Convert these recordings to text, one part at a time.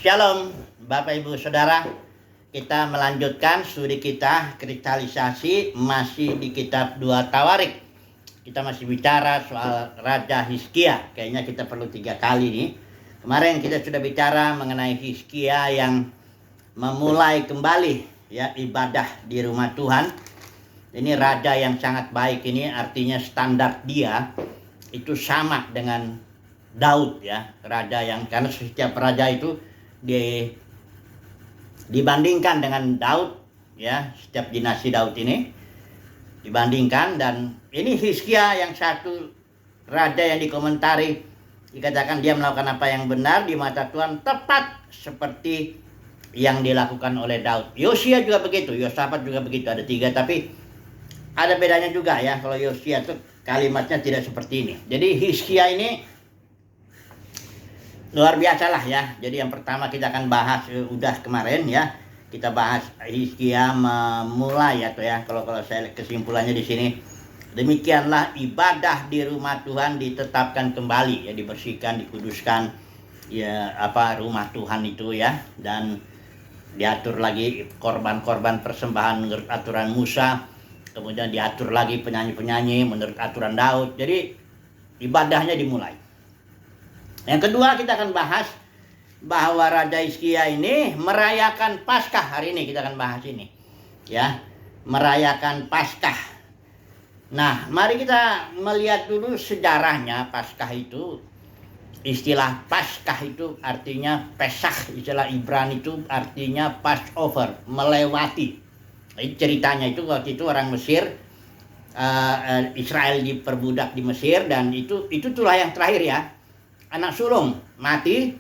Shalom Bapak Ibu Saudara, kita melanjutkan studi kita kristalisasi masih di kitab 2 Tawarik. Kita masih bicara soal Raja Hizkia. Kayaknya kita perlu 3 kali nih. Kemarin kita sudah bicara mengenai Hizkia yang memulai kembali ya ibadah di rumah Tuhan. Ini raja yang sangat baik, ini artinya standar dia itu sama dengan Daud ya, raja yang, karena setiap raja itu dibandingkan dengan Daud ya, setiap dinasti Daud ini dibandingkan. Dan ini Hizkia yang satu raja yang dikomentari, dikatakan dia melakukan apa yang benar di mata Tuhan, tepat seperti yang dilakukan oleh Daud. Yosia juga begitu, Yosafat juga begitu, ada 3, tapi ada bedanya juga ya. Kalau Yosia itu kalimatnya tidak seperti ini. Jadi Hizkia ini luar biasa lah ya. Jadi yang pertama kita akan bahas, udah kemarin ya, kita bahas Hizkia memulai atau ya, kalau saya kesimpulannya di sini, demikianlah ibadah di rumah Tuhan ditetapkan kembali ya, dibersihkan, dikuduskan ya, rumah Tuhan itu ya, dan diatur lagi korban-korban persembahan menurut aturan Musa, kemudian diatur lagi penyanyi-penyanyi menurut aturan Daud. Jadi ibadahnya dimulai. Yang kedua kita akan bahas bahwa Raja Hizkia ini merayakan Paskah. Hari ini kita akan bahas ini ya, merayakan Paskah. Nah, mari kita melihat dulu sejarahnya Paskah itu. Istilah Paskah itu artinya Pesach, istilah Ibrani itu artinya Passover, melewati. Ini ceritanya itu waktu itu orang Mesir, Israel diperbudak di Mesir, dan itulah yang terakhir ya. Anak sulung mati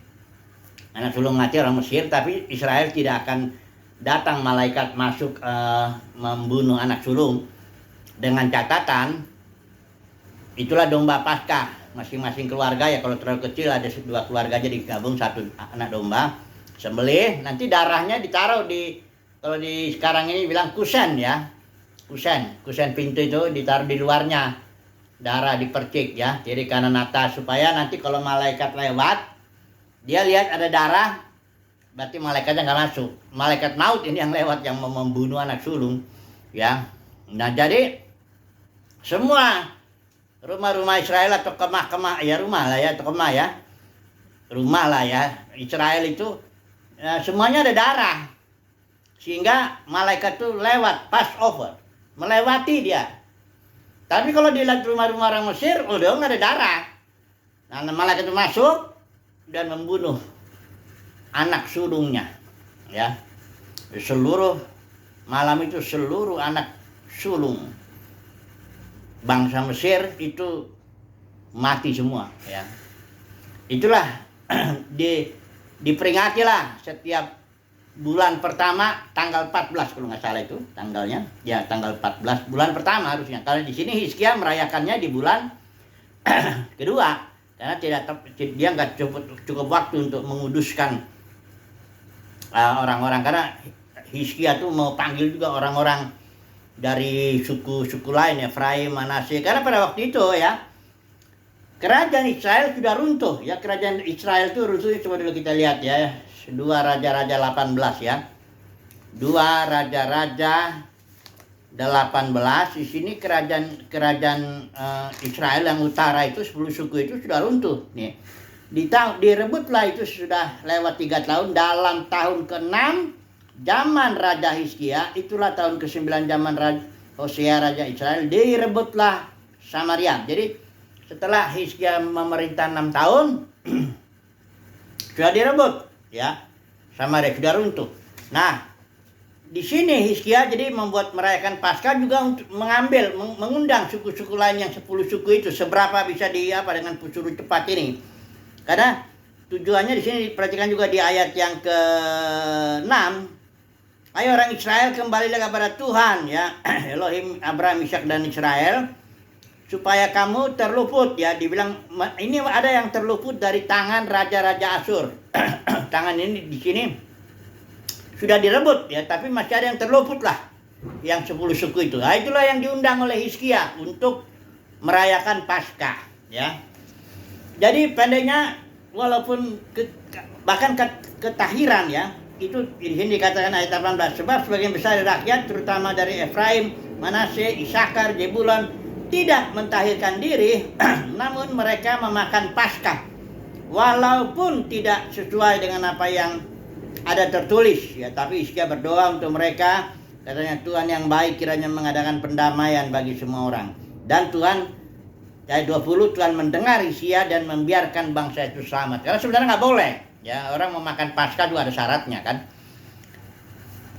orang Mesir, tapi Israel tidak akan datang malaikat masuk membunuh anak sulung, dengan catatan itulah domba Paskah. Masing-masing keluarga ya, kalau terlalu kecil ada 2 keluarga aja digabung 1 anak domba, sembelih, nanti darahnya ditaruh di, kalau di sekarang ini bilang kusen ya, kusen pintu itu ditaruh di luarnya, darah dipercik ya, kiri kanan atas, supaya nanti kalau malaikat lewat dia lihat ada darah, berarti malaikatnya nggak masuk. Malaikat maut ini yang lewat, yang mau membunuh anak sulung ya. Nah, jadi semua rumah-rumah Israel atau kemah-kemah ya, rumah lah ya, atau kemah ya, rumah lah ya Israel itu ya, semuanya ada darah, sehingga malaikat itu lewat Passover, melewati dia. Tapi kalau dilihat rumah-rumah orang Mesir, udah nggak ada darah. Nah, malaikat itu masuk dan membunuh anak sulungnya ya. Seluruh malam itu seluruh anak sulung bangsa Mesir itu mati semua ya. Itulah diperingatilah setiap bulan pertama tanggal 14 kalau nggak salah itu tanggalnya ya, tanggal 14 bulan pertama harusnya. Kalau di sini Hizkia merayakannya di bulan kedua, karena dia nggak cukup waktu untuk menguduskan orang-orang, karena Hizkia tuh mau panggil juga orang-orang dari suku-suku lain, Efraim, Manasye, karena pada waktu itu ya kerajaan Israel sudah runtuh ya. Kerajaan Israel itu runtuh, coba dulu kita lihat ya, 2 Raja-Raja 18 ya. 2 Raja-Raja 18 di sini kerajaan Israel yang utara itu 10 suku itu sudah runtuh nih. Direbutlah itu sudah lewat 3 tahun. Dalam tahun ke-6 zaman Raja Hizkia, itulah tahun ke-9 zaman Hosea Raja Israel, direbutlah Samaria. Jadi setelah Hizkia memerintah 6 tahun sudah direbut ya, Samaria sudah runtuh. Nah, di sini Hizkia jadi membuat merayakan Paskah juga untuk mengundang suku-suku lain yang 10 suku itu, seberapa bisa dengan suruh cepat ini. Karena tujuannya di sini diperhatikan juga di ayat yang ke-6. Ayo orang Israel kembalilah kepada Tuhan ya, Elohim Abraham, Ishak dan Israel, supaya kamu terluput ya. Dibilang ini ada yang terluput dari tangan raja-raja Asyur. Tangan ini di sini sudah direbut ya, tapi masih ada yang terluput lah, yang 10 suku itu. Nah, itulah yang diundang oleh Hizkia untuk merayakan Paskah ya. Jadi pendeknya, walaupun bahkan ketahiran ya. Itu di sini dikatakan ayat 18, sebab sebagian besar dari rakyat terutama dari Efraim, Manasye, Isakar, Zebulon tidak mentahirkan diri namun mereka memakan Paskah walaupun tidak sesuai dengan apa yang ada tertulis ya. Tapi Hizkia berdoa untuk mereka, katanya Tuhan yang baik kiranya mengadakan pendamaian bagi semua orang. Dan Tuhan, ayat 20, Tuhan mendengar Hizkia dan membiarkan bangsa itu selamat. Karena sebenarnya nggak boleh ya, orang memakan Paskah juga ada syaratnya kan.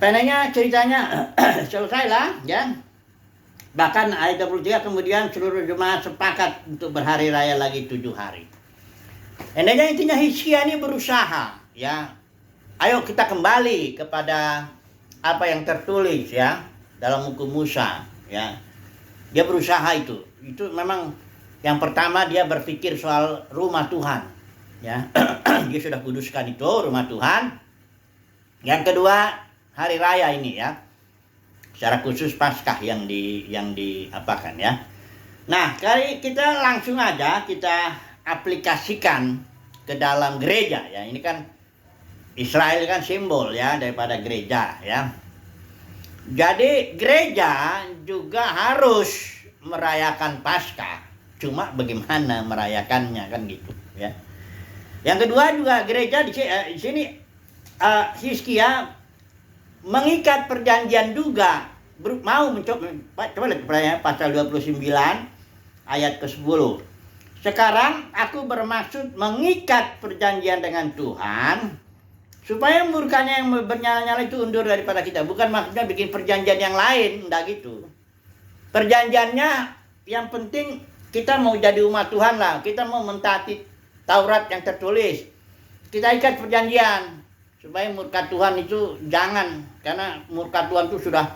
Pendeknya ceritanya selesailah ya. Bahkan ayat 23 kemudian seluruh jemaat sepakat untuk berhari raya lagi 7 hari. Endahnya intinya Hizkia ini berusaha ya. Ayo kita kembali kepada apa yang tertulis ya dalam hukum Musa ya. Dia berusaha itu. Itu memang yang pertama dia berpikir soal rumah Tuhan ya. Dia sudah kuduskan itu rumah Tuhan. Yang kedua hari raya ini ya. Secara khusus Paskah yang diapakan ya. Nah, kali kita langsung aja kita aplikasikan ke dalam gereja ya. Ini kan Israel kan simbol ya daripada gereja ya. Jadi gereja juga harus merayakan Paskah. Cuma bagaimana merayakannya kan gitu ya. Yang kedua juga gereja di sini Hizkia mengikat perjanjian juga, mau mencoba. Coba lihat pasal 29 ayat ke-10. Sekarang aku bermaksud mengikat perjanjian dengan Tuhan supaya murkanya yang bernyala-nyala itu undur daripada kita. Bukan maksudnya bikin perjanjian yang lain, enggak gitu. Perjanjiannya yang penting kita mau jadi umat Tuhan lah, kita mau mentaati Taurat yang tertulis. Kita ikat perjanjian supaya murka Tuhan itu jangan, karena murka Tuhan itu sudah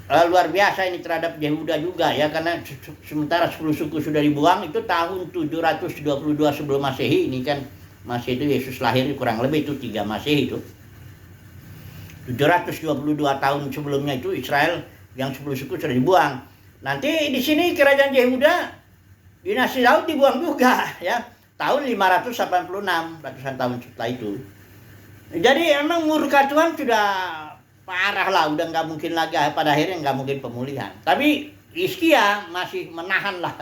luar biasa ini terhadap Yehuda juga ya, karena sementara 10 suku sudah dibuang itu tahun 722 sebelum Masehi. Ini kan Masehi itu Yesus lahir kurang lebih itu 3 Masehi itu. 722 tahun sebelumnya itu Israel yang 10 suku sudah dibuang. Nanti di sini kerajaan Yehuda dinasti Daud dibuang juga ya. Tahun 586, ratusan tahun setelah itu. Jadi emang murka Tuhan sudah parah lah, udah nggak mungkin lagi, pada akhirnya nggak mungkin pemulihan. Tapi Hizkia masih menahan lah.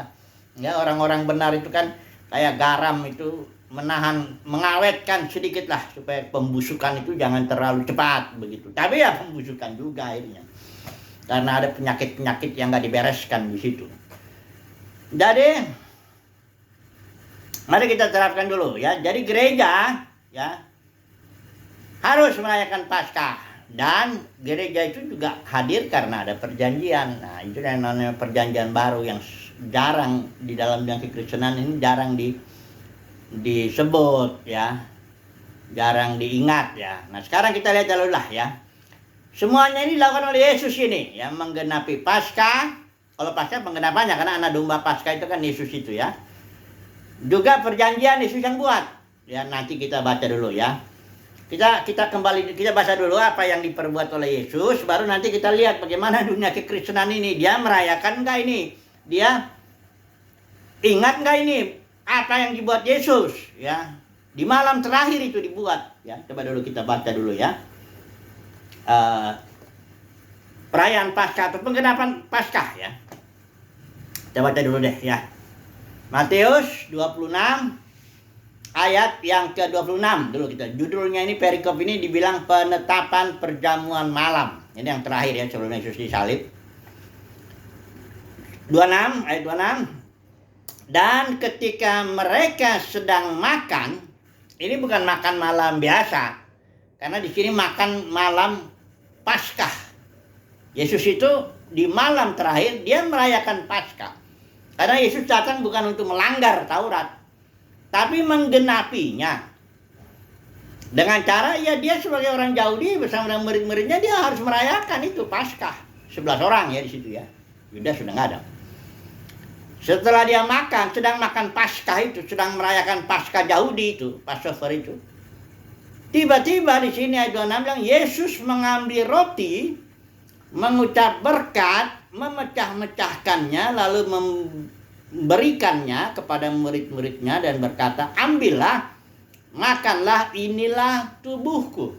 Ya, orang-orang benar itu kan kayak garam itu menahan, mengawetkan sedikit lah supaya pembusukan itu jangan terlalu cepat begitu. Tapi ya pembusukan juga akhirnya. Karena ada penyakit-penyakit yang nggak dibereskan di situ. Jadi mari kita terapkan dulu ya. Jadi gereja ya harus merayakan Paskah, dan gereja itu juga hadir karena ada perjanjian. Nah, itu yang namanya perjanjian baru yang jarang di dalam yang kekristenan ini jarang disebut ya. Jarang diingat ya. Nah, sekarang kita lihat dulu lah ya. Semuanya ini dilakukan oleh Yesus ini yang menggenapi Paskah. Kalau Paskah penggenapannya karena anak domba Paskah itu kan Yesus itu ya. Juga perjanjian Yesus yang buat. Ya, nanti kita baca dulu ya. Kita kembali, kita baca dulu apa yang diperbuat oleh Yesus, baru nanti kita lihat bagaimana dunia kekristenan ini. Dia merayakan enggak ini? Dia ingat enggak ini apa yang dibuat Yesus ya? Di malam terakhir itu dibuat ya. Coba dulu kita baca dulu ya. Perayaan Paskah atau penggenapan Paskah ya. Kita baca dulu deh ya. Matius 26 ayat yang ke-26 dulu kita. Judulnya ini perikop ini dibilang penetapan perjamuan malam. Ini yang terakhir ya sebelum Yesus disalib. 26 ayat 26. Dan ketika mereka sedang makan, ini bukan makan malam biasa. Karena di sini makan malam Paskah. Yesus itu di malam terakhir dia merayakan Paskah. Karena Yesus datang bukan untuk melanggar Taurat, tapi menggenapinya. Dengan cara ya dia sebagai orang Yahudi bersama dengan murid-muridnya dia harus merayakan itu Paskah. 11 orang ya di situ ya. Yudas sudah nggak ada. Setelah dia makan, sedang makan Paskah itu, sedang merayakan Paskah Yahudi itu, Passover itu. Tiba-tiba di sini ayat 26 bilang Yesus mengambil roti, mengucap berkat, memecah-mecahkannya, lalu memberikannya kepada murid-muridnya dan berkata, ambillah, makanlah, inilah tubuhku.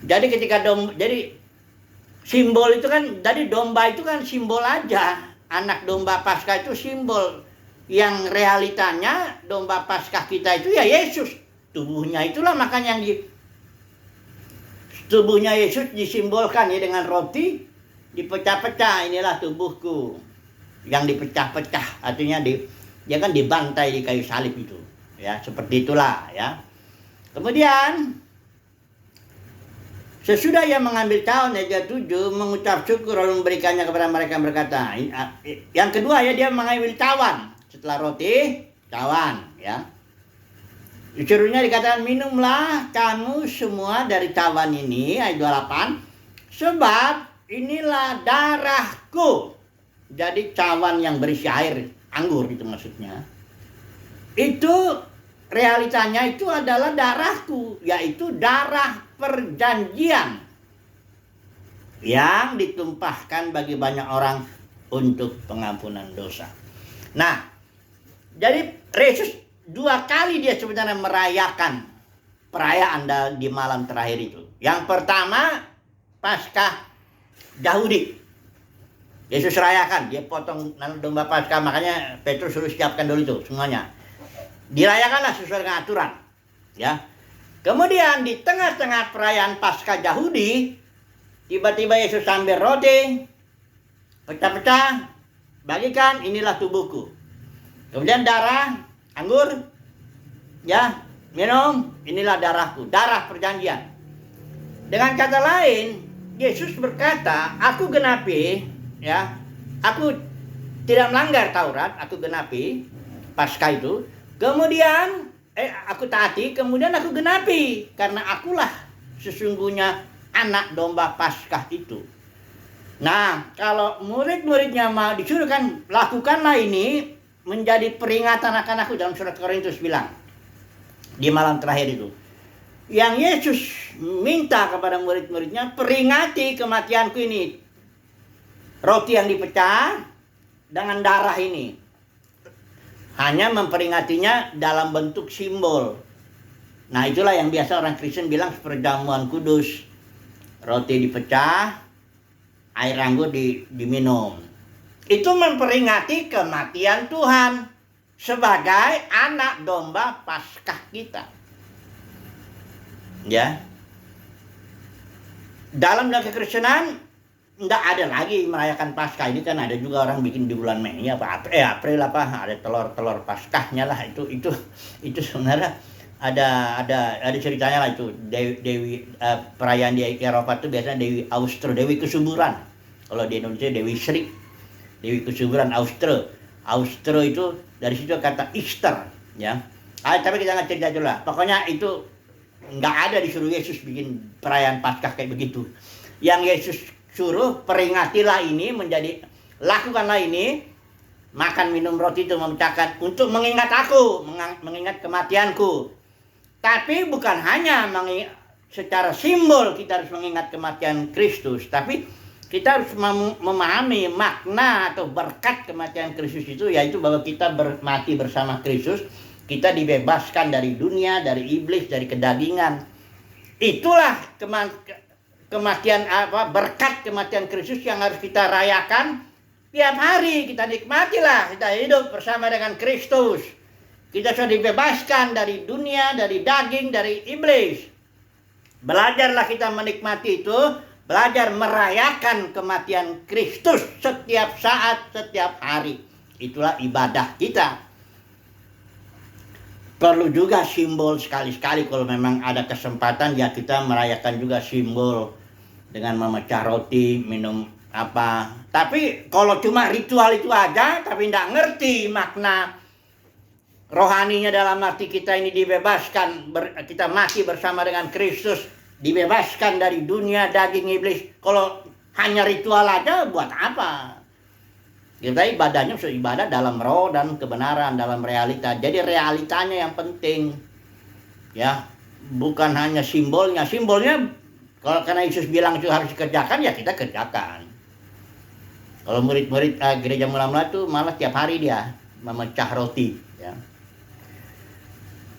Jadi ketika jadi simbol itu kan, jadi domba itu kan simbol aja. Anak domba Paskah itu simbol. Yang realitanya domba Paskah kita itu ya Yesus. Tubuhnya itulah, makanya yang tubuhnya Yesus disimbolkan ya dengan roti dipecah-pecah, inilah tubuhku yang dipecah-pecah, artinya dia kan dibantai di kayu salib itu ya, seperti itulah ya. Kemudian sesudah ia mengambil cawan, ayat 7, mengucap syukur lalu memberikannya kepada mereka, berkata. Yang kedua ya, dia mengambil cawan setelah roti, cawan ya. Disuruhnya dikatakan, minumlah kamu semua dari cawan ini, ayat 28, sebab inilah darahku. Jadi cawan yang berisi air, anggur itu maksudnya. Itu realitanya itu adalah darahku, yaitu darah perjanjian yang ditumpahkan bagi banyak orang untuk pengampunan dosa. Nah, jadi Yesus 2 kali dia sebenarnya merayakan perayaan di malam terakhir itu. Yang pertama Paskah Yahudi, Yesus rayakan, dia potong domba Paskah, makanya Petrus suruh siapkan dulu itu semuanya. Dirayakanlah sesuai dengan aturan ya. Kemudian di tengah-tengah perayaan Paskah Yahudi, tiba-tiba Yesus ambil roti, pecah-pecah, bagikan, inilah tubuhku. Kemudian darah, anggur, ya, minum, inilah darahku, darah perjanjian. Dengan kata lain, Yesus berkata, aku genapi, ya, aku tidak melanggar Taurat, aku genapi Paskah itu. Kemudian aku taati, kemudian aku genapi, karena akulah sesungguhnya anak domba Paskah itu. Nah, kalau murid-muridnya mau disuruh kan, lakukanlah ini menjadi peringatan akan aku, dalam surat Korintus bilang di malam terakhir itu. Yang Yesus minta kepada murid-muridnya, peringati kematianku ini. Roti yang dipecah dengan darah ini. Hanya memperingatinya dalam bentuk simbol. Nah, itulah yang biasa orang Kristen bilang perjamuan kudus. Roti dipecah, air anggur diminum. Itu memperingati kematian Tuhan sebagai anak domba Paskah kita. Ya. Dalam kekristenan enggak ada lagi merayakan Paskah. Ini kan ada juga orang bikin di bulan Mei April ada telur Paskahnya lah, itu sebenarnya ada ceritanya lah itu. Dewi perayaan di Eropa itu biasanya Dewi Austro, Dewi Kesuburan. Kalau di Indonesia Dewi Sri, Dewi Kesuburan Austro. Austro itu dari situ kata Easter ya. Tapi kita nggak cerita dulu lah. Pokoknya itu nggak ada disuruh Yesus bikin perayaan Paskah kayak begitu. Yang Yesus suruh, peringatilah ini, lakukanlah ini, makan minum roti itu memecahkan untuk mengingat aku, mengingat kematianku. Tapi bukan hanya secara simbol kita harus mengingat kematian Kristus, tapi kita harus memahami makna atau berkat kematian Kristus itu, yaitu bahwa kita mati bersama Kristus, kita dibebaskan dari dunia, dari iblis, dari kedagingan. Itulah kematian berkat kematian Kristus yang harus kita rayakan tiap hari. Kita nikmatilah, kita hidup bersama dengan Kristus. Kita sudah dibebaskan dari dunia, dari daging, dari iblis. Belajarlah kita menikmati itu, belajar merayakan kematian Kristus setiap saat, setiap hari. Itulah ibadah kita. Perlu juga simbol sekali-sekali kalau memang ada kesempatan ya, kita merayakan juga simbol dengan memecah roti, minum apa. Tapi kalau cuma ritual itu aja tapi tidak ngerti makna rohaninya, dalam arti kita ini dibebaskan, kita mati bersama dengan Kristus, dibebaskan dari dunia, daging, iblis. Kalau hanya ritual aja buat apa? Kita ibadahnya ibadah dalam roh dan kebenaran, dalam realita. Jadi realitanya yang penting. Ya, bukan hanya simbolnya. Simbolnya kalau karena Yesus bilang itu harus dikerjakan, ya kita kerjakan. Kalau murid-murid gereja mula-mula itu malah tiap hari dia memecah roti, ya.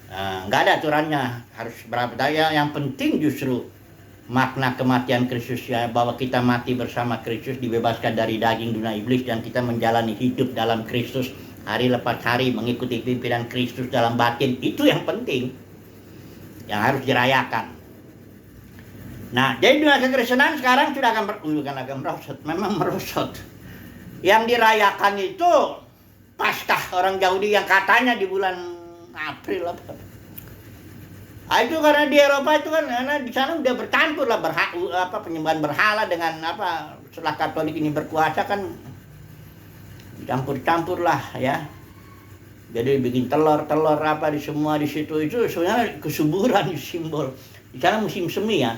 Nggak ada aturannya harus berapa daya. Yang penting justru makna kematian Kristus ya, bahwa kita mati bersama Kristus, dibebaskan dari daging dunia iblis, dan kita menjalani hidup dalam Kristus hari lepas hari, mengikuti pimpinan Kristus dalam batin. Itu yang penting, yang harus dirayakan. Nah, jadi dunia kekristenan sekarang sudah akan merosot, memang merosot. Yang dirayakan itu Paskah orang Yahudi yang katanya di bulan April apa. Itu karena di Eropa itu kan, karena di sana udah bercampur lah penyembahan berhala dengan setelah Katolik ini berkuasa kan campur-campur lah ya. Jadi bikin telur apa di semua di situ, itu sebenarnya kesuburan simbol. Di sana musim semi ya.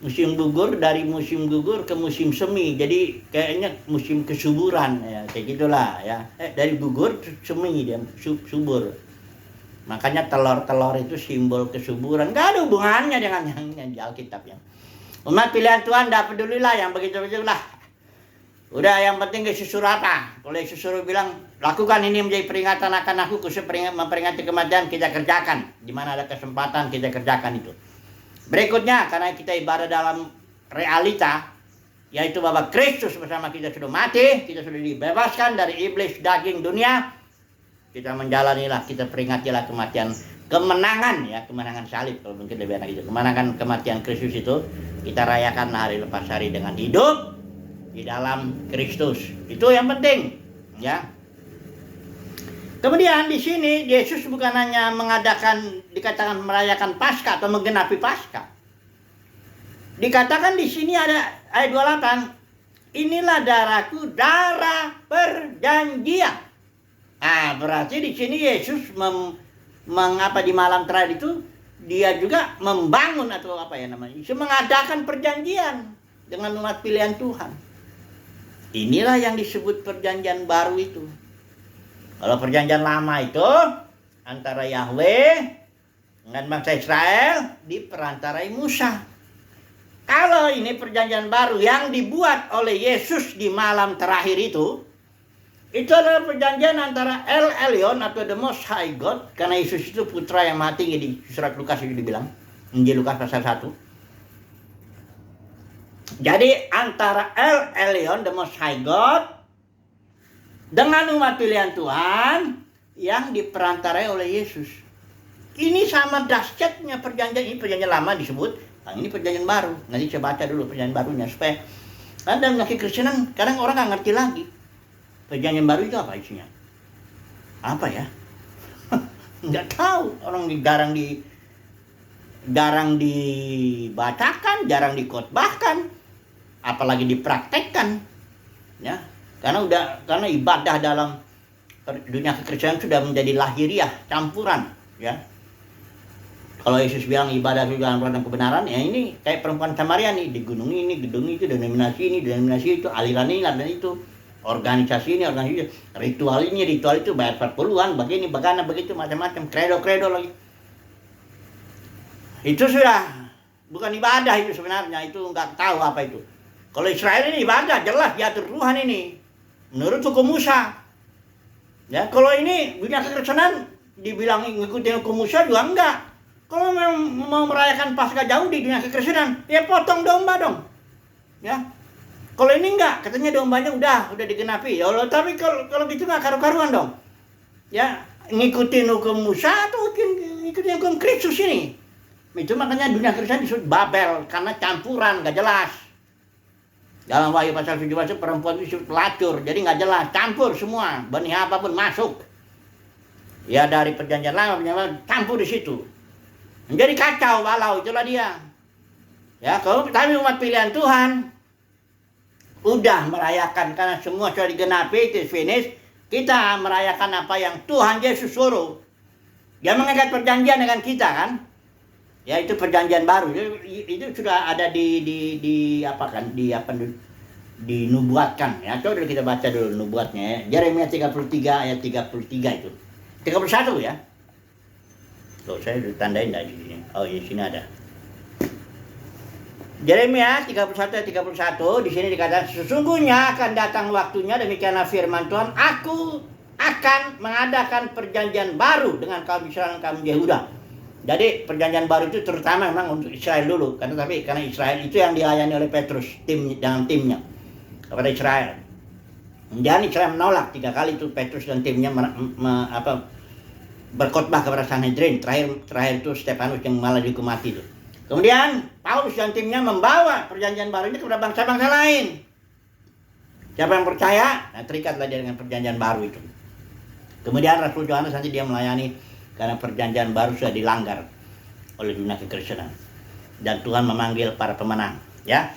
Musim gugur, dari musim gugur ke musim semi. Jadi kayaknya musim kesuburan ya, kayak gitulah ya. Dari gugur semi dia subur. Makanya telur-telur itu simbol kesuburan. Gak ada hubungannya dengan yang di Alkitab ya. Umat pilihan Tuhan gak pedulilah yang begitu-begitulah. Udah, yang penting Yesus suruh apa? Kalau Yesus suruh bilang, lakukan ini menjadi peringatan akan aku, khusus memperingati kematian, kita kerjakan. Di mana ada kesempatan kita kerjakan itu. Berikutnya, karena kita ibadah dalam realita, yaitu bahwa Kristus bersama kita sudah mati, kita sudah dibebaskan dari iblis daging dunia. Kita menjalanilah, kita peringatilah kematian, kemenangan ya, kemenangan salib kalau mungkin lebih enak itu. Kemenangan kematian Kristus itu kita rayakan hari lepas hari dengan hidup di dalam Kristus. Itu yang penting ya. Kemudian di sini Yesus bukan hanya dikatakan merayakan Paskah atau menggenapi Paskah. Dikatakan di sini ada ayat 28, inilah darahku, darah perjanjian. Berarti di sini Yesus di malam terakhir itu dia juga membangun atau mengadakan perjanjian dengan umat pilihan Tuhan. Inilah yang disebut perjanjian baru itu. Kalau perjanjian lama itu antara Yahweh dengan bangsa Israel diperantarai Musa. Kalau ini perjanjian baru yang dibuat oleh Yesus di malam terakhir itu adalah perjanjian antara El Elyon atau The Most High God, karena Yesus itu putra yang maha tinggi, di surat Lukas itu dibilang, Injil Lukas pasal 1. Jadi antara El Elyon, The Most High God, dengan umat pilihan Tuhan yang diperantarai oleh Yesus. Ini sama dahsyatnya perjanjian ini. Perjanjian lama disebut, ini perjanjian baru. Nanti saya baca dulu perjanjian barunya supaya, karena dalam kekristenan kadang orang nggak ngerti lagi. Perjanjian baru itu apa isinya? Apa ya? Nggak tahu. Orang jarang dibacakan, jarang dikhotbahkan, apalagi dipraktekkan. Ya, karena ibadah dalam dunia kekristenan sudah menjadi lahiriah, campuran. Ya, kalau Yesus bilang ibadah itu dalam kebenaran, ya ini kayak perempuan Samaria nih, di gunung ini, gedung itu, denominasi itu, aliran ini, dan itu. Organisasi ini, ritual itu bayar 40-an, begini, bagaimana, begitu, macam-macam, kredo lagi. Itu sudah bukan ibadah itu sebenarnya, itu nggak tahu apa itu. Kalau Israel ini ibadah, jelas diatur Tuhan ini, menurut hukum Musa. Ya, kalau ini dunia kekristenan dibilang ngikutin hukum Musa juga enggak. Kalau mau merayakan Paskah jauh di dunia kekristenan, ya potong domba dong. Ya. Kalau ini enggak, katanya dombanya udah digenapi. Ya Allah, tapi kalau gitu enggak karu-karuan dong. Ya, ngikutin hukum Musa atau ngikutin hukum Kristus ini. Itu makanya dunia Kristen disebut Babel, karena campuran, enggak jelas. Dalam Wahyu pasal 17 perempuan itu disebut pelacur, jadi enggak jelas, campur semua, benih apapun masuk. Ya dari perjanjian lama, campur di situ. Menjadi kacau balau, itulah dia. Ya, kalau kami umat pilihan Tuhan udah merayakan karena semua sudah digenapi, itu finish. Kita merayakan apa yang Tuhan Yesus suruh. Dia mengikat perjanjian dengan kita kan? Ya itu perjanjian baru. Itu sudah ada dinubuatkan ya. Coba kita baca dulu nubuatnya ya. Yeremia 33 ayat 33 itu. 31 ya. Tuh saya ditandain enggak di sini. Oh, di sini ada. Yeremia 31 ayat 31 di sini dikatakan sesungguhnya akan datang waktunya, demikianlah firman Tuhan, aku akan mengadakan perjanjian baru dengan kaum Israel dan kaum Yehuda. Jadi perjanjian baru itu terutama memang untuk Israel dulu, karena Israel itu yang dilayani oleh Petrus dengan timnya kepada Israel. Dan Israel menolak 3 kali itu Petrus dan timnya berkhotbah kepada Sanhedrin. Terakhir itu Stefanus yang malah dihukum mati itu. Kemudian Paulus dan timnya membawa perjanjian baru ini kepada bangsa-bangsa lain. Siapa yang percaya, nah, terikatlah dia dengan perjanjian baru itu. Kemudian Rasul Yohanes nanti dia melayani karena perjanjian baru sudah dilanggar oleh dunia kekristenan. Dan Tuhan memanggil para pemenang, ya.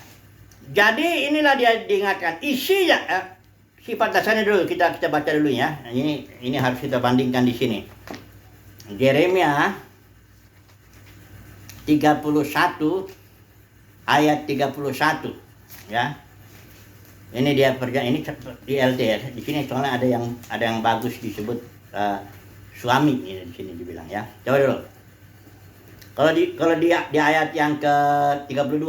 Jadi inilah dia diingatkan isinya. Sifat dasarnya dulu kita baca dulu ya. Ini harus kita bandingkan di sini. Yeremia 31 ayat 31, ya. Ini dia ini di LT ya. Di sini soalnya ada yang bagus disebut suami ini di sini dibilang ya. Coba dulu. Kalau di ayat yang ke-32,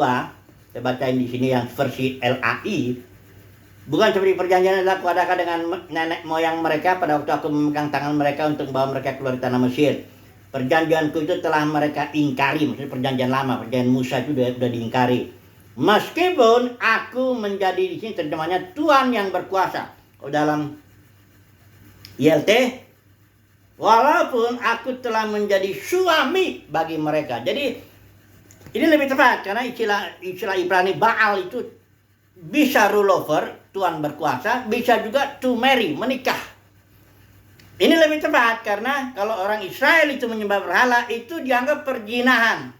saya bacain di sini yang versi LAI. Bukan seperti perjanjian yang aku adakan dengan nenek moyang mereka pada waktu aku memegang tangan mereka untuk membawa mereka keluar dari tanah Mesir. Perjanjianku itu telah mereka ingkari, maksudnya perjanjian lama, perjanjian Musa itu sudah diingkari. Meskipun aku menjadi di sini terjemahnya Tuhan yang berkuasa. Kalau dalam ILT, walaupun aku telah menjadi suami bagi mereka. Jadi ini lebih tepat karena istilah Ibrani Baal itu bisa rule over, Tuhan berkuasa, bisa juga to marry, menikah. Ini lebih tepat karena kalau orang Israel itu menyembah berhala itu dianggap perzinahan.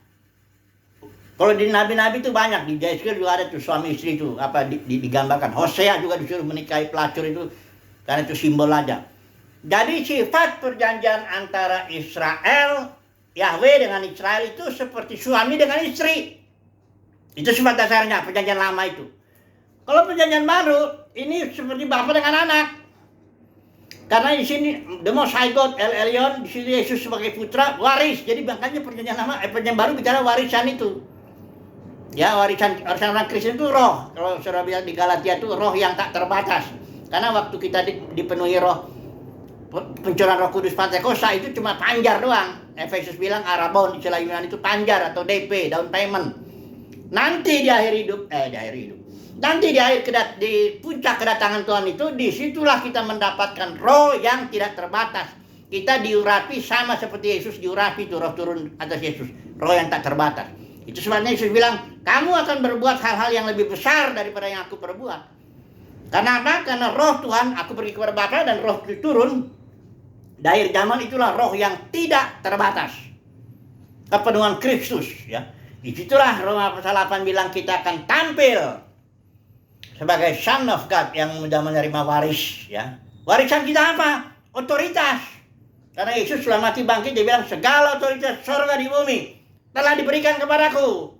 Kalau di nabi-nabi itu banyak, di Yesaya juga ada tuh suami istri itu digambarkan. Hosea juga disuruh menikahi pelacur itu karena itu simbol aja. Jadi sifat perjanjian antara Israel, Yahweh dengan Israel itu seperti suami dengan istri. Itu sifat dasarnya perjanjian lama itu. Kalau perjanjian baru, ini seperti bapak dengan anak. Karena di sini the most high God El Elyon, di sini Yesus sebagai putra waris. Jadi makanya perjanjian lama, perjanjian baru bicara warisan itu. Ya, warisan orang Kristen itu roh. Kalau saudara bilang di Galatia itu roh yang tak terbatas. Karena waktu kita dipenuhi roh pencurahan Roh Kudus Pentakosta itu cuma panjar doang. Efesus bilang arabon, istilah Yunani itu panjar atau DP, down payment. Nanti di akhir hidup. Nanti di puncak kedatangan Tuhan itu, disitulah kita mendapatkan roh yang tidak terbatas. Kita diurapi sama seperti Yesus diurapi, itu roh turun atas Yesus, roh yang tak terbatas. Itu sebabnya Yesus bilang, kamu akan berbuat hal-hal yang lebih besar daripada yang aku perbuat. Karena apa? Karena roh Tuhan, aku pergi kepada Bapa dan roh itu turun. Di akhir zaman itulah roh yang tidak terbatas. Kepenuhan Kristus, ya. Disitulah Roma pasal 8 bilang kita akan tampil sebagai son of God yang sudah menerima waris, ya. Warisan kita apa? Otoritas. Karena Yesus sudah mati bangkit, dia bilang segala otoritas surga di bumi telah diberikan kepadaku.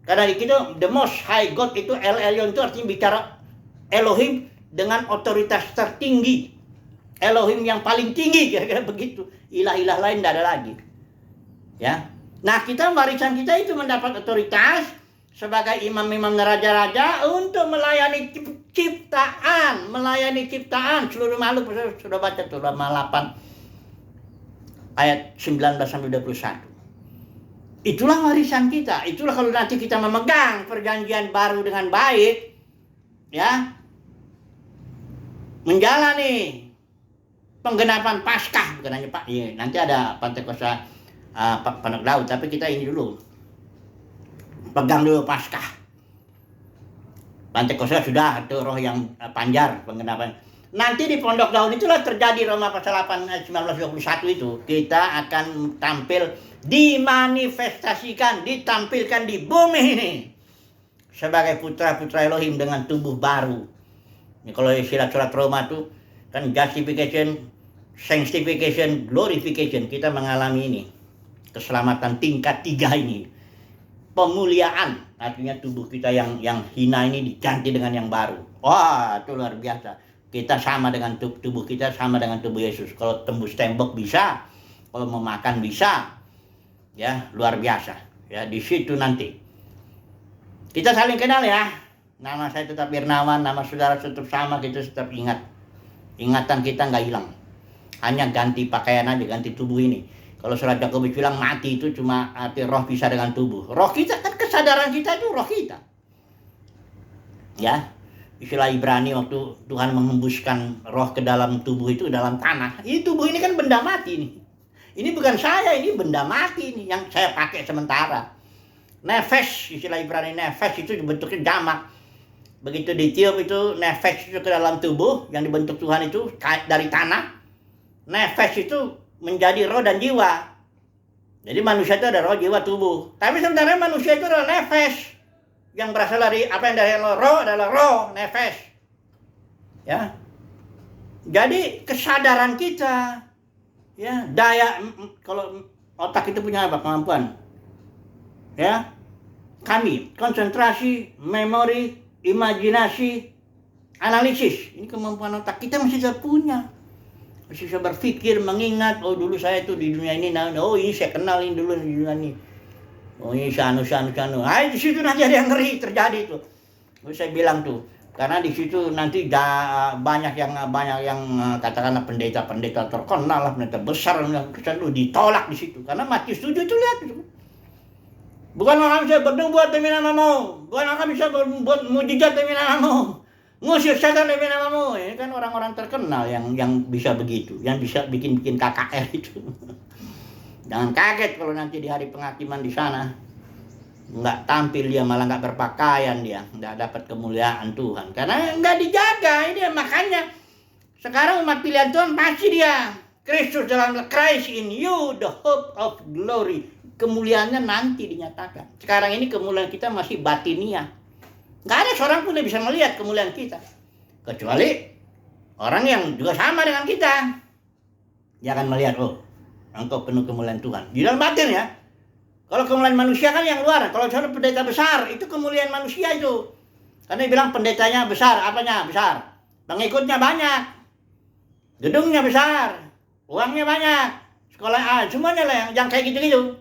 Karena di situ the most high God itu El Elyon itu artinya bicara Elohim dengan otoritas tertinggi. Elohim yang paling tinggi, kira-kira begitu. Ilah-ilah lain tidak ada lagi. Ya. Nah, warisan kita itu mendapat otoritas sebagai imam-imam raja-raja untuk melayani ciptaan, seluruh makhluk. Sudah baca tuh Roma 8 ayat 19 sampai 21. Itulah warisan kita. Itulah kalau nanti kita memegang perjanjian baru dengan baik, ya, menjalani penggenapan Paskah, bukan hanya Pak. Iya, nanti ada Pentakosta Pondok Daud, tapi kita ini dulu. Pegang dulu Paskah. Pentakosta sudah itu roh yang panjar penggenapan. Nanti di Pondok Daud itulah terjadi Roma pasal 8 ayat 19-21 itu. Kita akan tampil, dimanifestasikan, ditampilkan di bumi ini sebagai putra-putra Elohim dengan tubuh baru. Ini kalau istilah surat Roma itu kan justification, sanctification, glorification. Kita mengalami ini. Keselamatan tingkat 3 ini. Pemuliaan, artinya tubuh kita yang hina ini diganti dengan yang baru. Wah, itu luar biasa. Kita sama dengan tubuh kita, sama dengan tubuh Yesus. Kalau tembus tembok bisa, kalau mau makan bisa. Ya, luar biasa. Ya, di situ nanti. Kita saling kenal ya. Nama saya tetap Irnawan, nama saudara tetap sama, kita tetap ingat. Ingatan kita nggak hilang. Hanya ganti pakaian aja, ganti tubuh ini. Kalau surat Yakobus bilang mati itu cuma arti roh pisah dengan tubuh. Roh kita kan kesadaran kita itu roh kita. Ya, istilah Ibrani waktu Tuhan menghembuskan roh ke dalam tubuh itu, dalam tanah. Ini tubuh ini kan benda mati nih. Ini bukan saya, ini benda mati nih yang saya pakai sementara. Nefes, istilah Ibrani nefes itu bentuknya jamak. Begitu ditiup itu nefes itu ke dalam tubuh yang dibentuk Tuhan itu dari tanah. Nefes itu menjadi roh dan jiwa. Jadi manusia itu ada roh, jiwa, tubuh. Tapi sebenarnya manusia itu adalah nefes. Yang berasal dari apa yang dari roh adalah roh, nefes. Ya. Jadi kesadaran kita, ya, daya, kalau otak itu punya apa? Kemampuan. Ya. Kami konsentrasi, memori, imajinasi, analisis. Ini kemampuan otak kita masih tidak punya. Masih bisa berpikir, mengingat, oh dulu saya itu di dunia ini, oh ini saya kenal ini dulu di dunia ini. Oh ini sanu. Di situ nanti ada yang ngeri terjadi tuh. Saya bilang tuh, karena di situ nanti banyak yang katakanlah pendeta terkenal lah, pendeta besar yang ditolak di situ. Karena Matius 7 itu lihat itu. Bukan orang bisa bernubuat demi namamu, bukan orang bisa berbuat mujizat demi namamu. Ngusir setan demi namamu. Ini kan orang-orang terkenal yang bisa begitu, yang bisa bikin KKR itu. Jangan kaget kalau nanti di hari penghakiman di sana nggak tampil dia, malah nggak berpakaian dia, nggak dapat kemuliaan Tuhan karena nggak dijaga. Ini makanya sekarang umat pilihan Tuhan pasti dia Kristus dalam Christ in you, the hope of glory. Kemuliaannya nanti dinyatakan. Sekarang ini kemuliaan kita masih batinia. Nggak ada seorang pun yang bisa melihat kemuliaan kita. Kecuali orang yang juga sama dengan kita. Dia akan melihat, oh, engkau penuh kemuliaan Tuhan. Di dalam batin ya. Kalau kemuliaan manusia kan yang luar. Kalau misalnya pendeta besar, itu kemuliaan manusia itu. Karena dia bilang pendetanya besar. Apanya? Besar. Pengikutnya banyak. Gedungnya besar. Uangnya banyak. Sekolah, semuanya lah yang kayak gitu-gitu.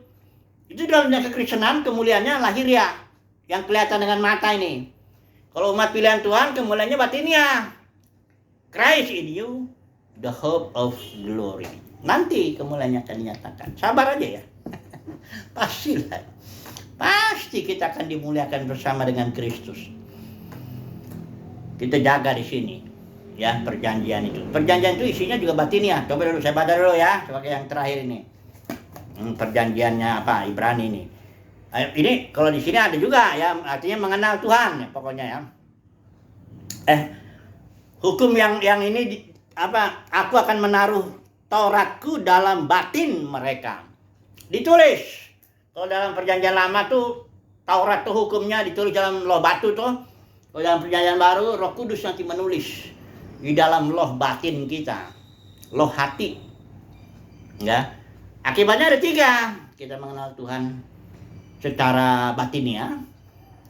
Itu dalam kekristenan kemuliaannya lahiriah. Yang kelihatan dengan mata ini. Kalau umat pilihan Tuhan, kemuliaannya batinia. Christ in you, the hope of glory. Nanti kemuliaannya akan dinyatakan. Sabar aja ya. Pastilah. Pasti kita akan dimuliakan bersama dengan Kristus. Kita jaga di sini. Ya, perjanjian itu. Perjanjian itu isinya juga batinia. Coba dulu saya baca dulu ya, sebagai yang terakhir ini. Perjanjiannya apa? Ibrani ini. Ini kalau di sini ada juga ya, artinya mengenal Tuhan ya, pokoknya ya. Hukum yang ini aku akan menaruh Tauratku dalam batin mereka. Ditulis. Kalau dalam perjanjian lama tuh Taurat tuh hukumnya ditulis dalam loh batu tuh. Kalau dalam perjanjian baru Roh Kudus nanti menulis di dalam loh batin kita. Loh hati. Ya. Akibatnya ada 3. Kita mengenal Tuhan secara batinia,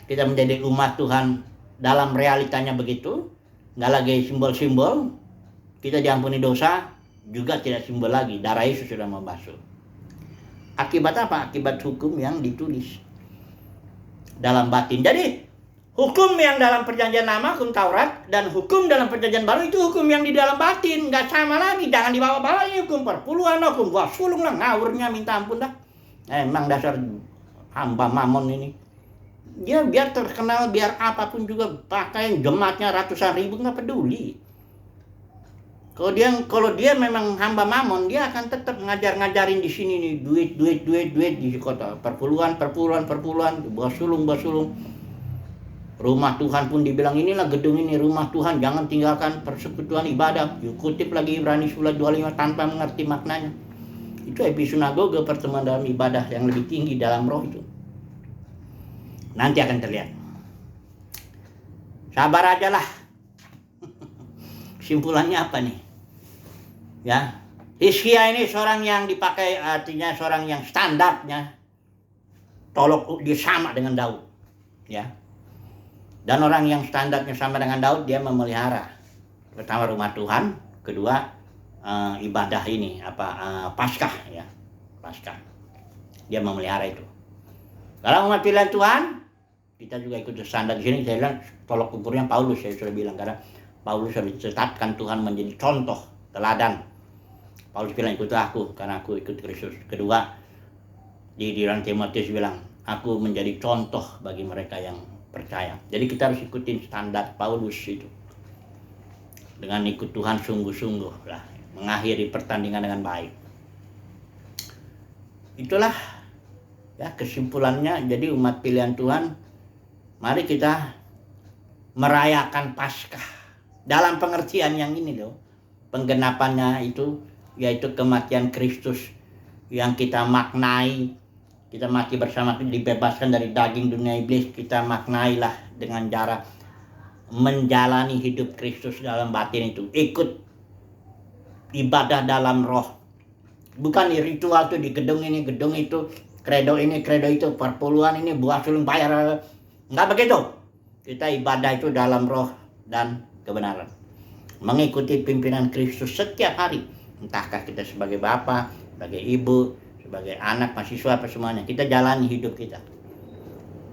kita menjadi umat Tuhan dalam realitanya begitu, nggak lagi simbol-simbol, kita diampuni dosa, juga tidak simbol lagi, darah Yesus sudah membasuh. Akibat apa? Akibat hukum yang ditulis dalam batin. Jadi hukum yang dalam perjanjian lama, hukum Taurat, dan hukum dalam perjanjian baru itu hukum yang di dalam batin, nggak sama lagi, jangan dibawa-bawa ini hukum perpuluhan, hukum buah sulung lah, ngawurnya minta ampun dah. Emang dasar hamba mamon ini. Dia biar terkenal, biar apapun juga pakai jemaatnya ratusan ribu, nggak peduli. Kalau dia memang hamba mamon, dia akan tetap ngajarin di sini nih, duit di kota, perpuluhan, buah sulung. Rumah Tuhan pun dibilang inilah gedung ini rumah Tuhan, jangan tinggalkan persekutuan ibadah. Kutip lagi Ibrani 11:25 tanpa mengerti maknanya. Itu episinagoge, pertemuan dalam ibadah yang lebih tinggi dalam roh itu. Nanti akan terlihat. Sabar aja lah. Simpulannya apa nih? Ya, Hizkia ini seorang yang dipakai, artinya seorang yang standarnya tolok dia sama dengan Daud. Ya. Dan orang yang standarnya sama dengan Daud, dia memelihara pertama rumah Tuhan, kedua ibadah ini Paskah ya. Paskah. Dia memelihara itu. Kalau umat pilihan Tuhan, kita juga ikut standar di sini. Saya bilang tolok ukurnya Paulus, saya sudah bilang, karena Paulus sudah ditetapkan Tuhan menjadi contoh, teladan. Paulus bilang ikut aku karena aku ikut Kristus. Kedua, di dalam Timotius bilang, aku menjadi contoh bagi mereka yang percaya. Jadi kita harus ikutin standar Paulus itu. Dengan ikut Tuhan sungguh-sungguh lah, mengakhiri pertandingan dengan baik. Itulah ya kesimpulannya. Jadi umat pilihan Tuhan, mari kita merayakan Paskah dalam pengertian yang ini loh. Penggenapannya itu yaitu kematian Kristus yang kita maknai. Kita mati bersama, dibebaskan dari daging dunia iblis. Kita maknailah dengan cara menjalani hidup Kristus dalam batin itu. Ikut ibadah dalam roh. Bukan ritual tuh di gedung ini, gedung itu, kredo ini, kredo itu, perpuluhan ini, buah sulung bayar. Enggak begitu. Kita ibadah itu dalam roh dan kebenaran. Mengikuti pimpinan Kristus setiap hari. Entahkah kita sebagai bapak, sebagai ibu, sebagai anak, mahasiswa, apa semuanya. Kita jalani hidup kita.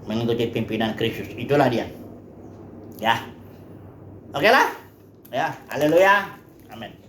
Mengikuti pimpinan Kristus. Itulah dia. Ya. Oke lah. Ya, haleluya. Amin.